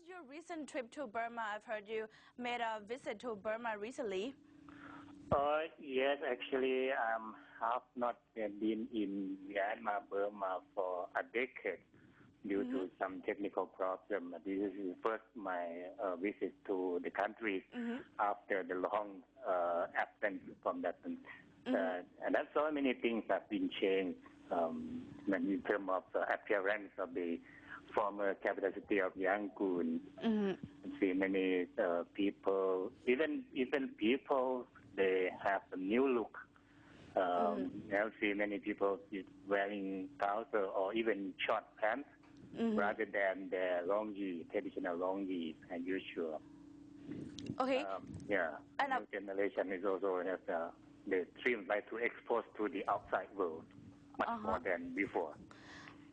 was your recent trip to Burma? I've heard you made a visit to Burma recently. Yes, actually, I have not been in Myanmar, Burma for a decade due to some technical problem. This is first my visit to the country after the long absence from that. And that's so many things have been changed in terms of the appearance of the former capital city of Yangon. See many people, even people, they have a new look. I see many people wearing trousers or even short pants rather than the traditional longi as usual. Okay. And new generation is also has they like to expose to the outside world much more than before.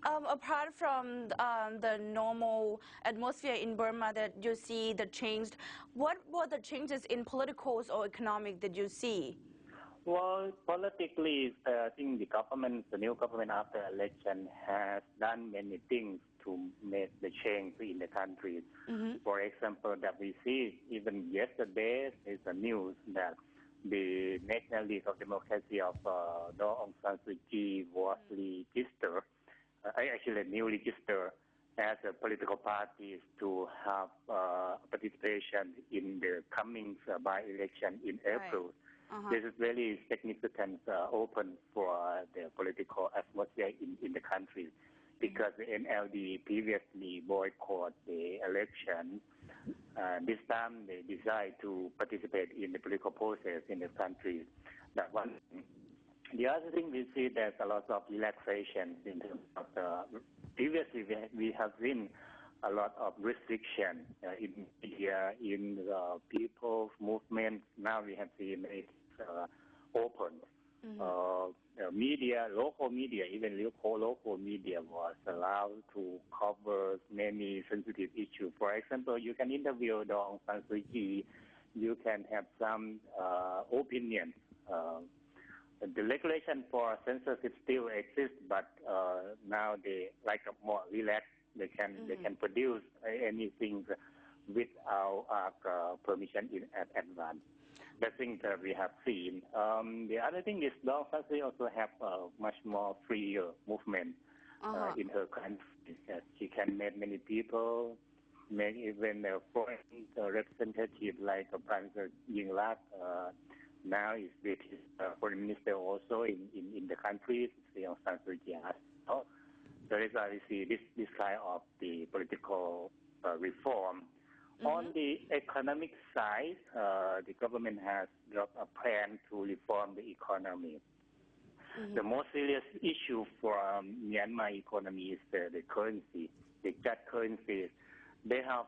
Apart from the normal atmosphere in Burma that you see the changed, what were the changes in political or economic that you see? Well, politically, I think the new government after election has done many things to make the change in the country. For example, that we see even yesterday is the news that the National League of Democracy of Aung San Suu Kyi was registered. Actually, new register as a political parties to have participation in the coming by-election in April. This is very significant open for the political atmosphere in the country because the NLD previously boycotted the election. This time they decide to participate in the political process in the country. That one thing. The other thing we see there's a lot of relaxation in terms of previously we have seen a lot of restriction in media, in people's movement. Now we have seen it open. Media, local media, even local media was allowed to cover many sensitive issues. For example, you can interview Aung San Suu Kyi. You can have some opinion. The regulation for censorship still exists, but now they like more relaxed. They can produce anything without permission in advance. The thing that we have seen. The other thing is Aung San Suu Kyi also have much more freer movement in her country. She can meet many people, make even a foreign representative like Prime Minister Yingluck. Now is British foreign minister also in the country, Aung San Suu Kyi as well. So that's why we see this kind of the political reform. On the economic side, the government has got a plan to reform the economy. The most serious issue for Myanmar economy is the currency, the just currency. They have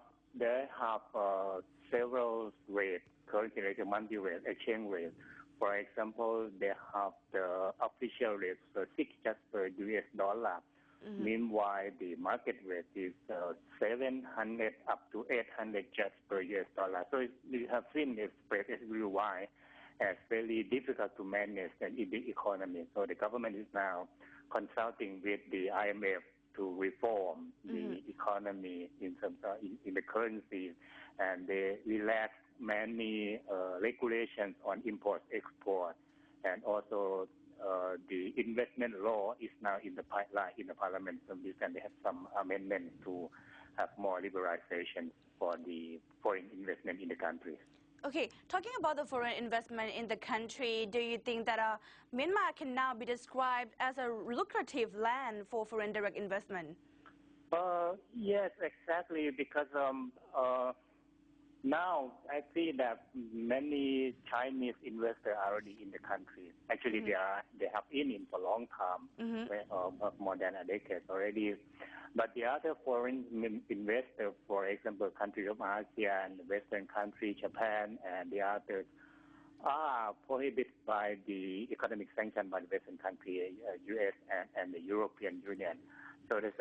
several rates, currency rate, monthly rate, exchange rate. For example, they have the official rate for 6 just per US dollar. Meanwhile, the market rate is 700 up to 800 just per US dollar. So we have seen this spread is really wide. It's very difficult to manage in the economy. So the government is now consulting with the IMF to reform the economy in terms of in the currency, and they relax many regulations on import-export, and also the investment law is now in the pipeline in the parliament. So they have some amendments to have more liberalization for the foreign investment in the country. Okay, talking about the foreign investment in the country, do you think that Myanmar can now be described as a lucrative land for foreign direct investment? Yes, exactly, because now I see that many Chinese investors are already in the country. Actually, they have been in for a long time, more than a decade already. But the other foreign investors, for example, countries of ASEAN, Western countries, Japan, and the others, are prohibited by the economic sanction by the Western country, U.S. and the European Union. So this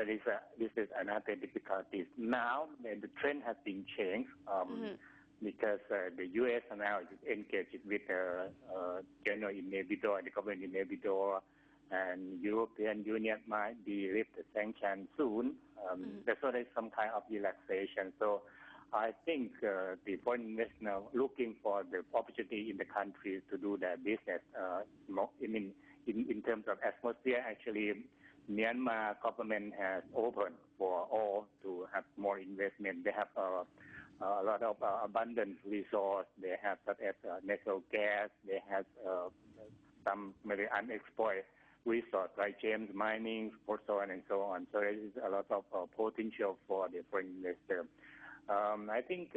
is another difficulty. Now the trend has been changed because the U.S. now is engaged with general inhibitor, the government inhibitor, and European Union might be lift the sanctions soon. So there's some kind of relaxation. So I think the foreign investors looking for the opportunity in the country to do their business. In terms of atmosphere, actually, Myanmar government has opened for all to have more investment. They have a lot of abundant resource. They have such as natural gas. They have some maybe unexploited resource like gems mining, for so on and so on. So there is a lot of potential for the foreign investor. I think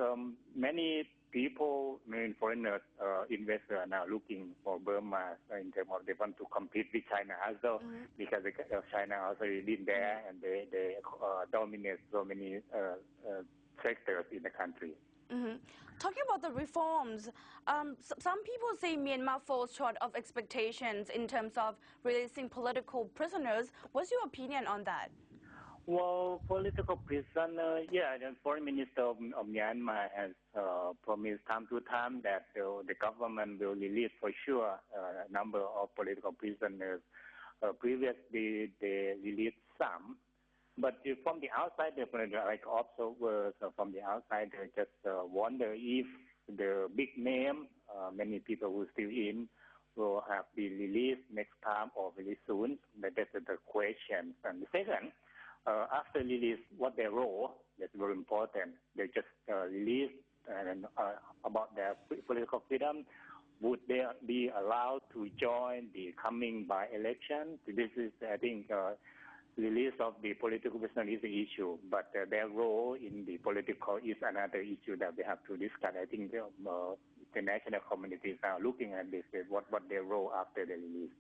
many people, many foreigners, investors are now looking for Burma in terms of they want to compete with China also, because China also been there and they dominate so many sectors in the country. Talking about the reforms, some people say Myanmar falls short of expectations in terms of releasing political prisoners. What's your opinion on that? Well, political prisoner, the foreign minister of Myanmar has promised time to time that the government will release for sure a number of political prisoners. Previously, they released some, but from the outside, like observers from the outside, they just wonder if the big name, many people who are still in, will have been released next time or very soon. That's the question. And the second, after release, what their role, that's very important. They just released about their political freedom. Would they be allowed to join the coming by-election? This is, I think, release of the political prisoner is the issue, but their role in the political is another issue that we have to discuss. I think the national community is now looking at this, what their role after the release.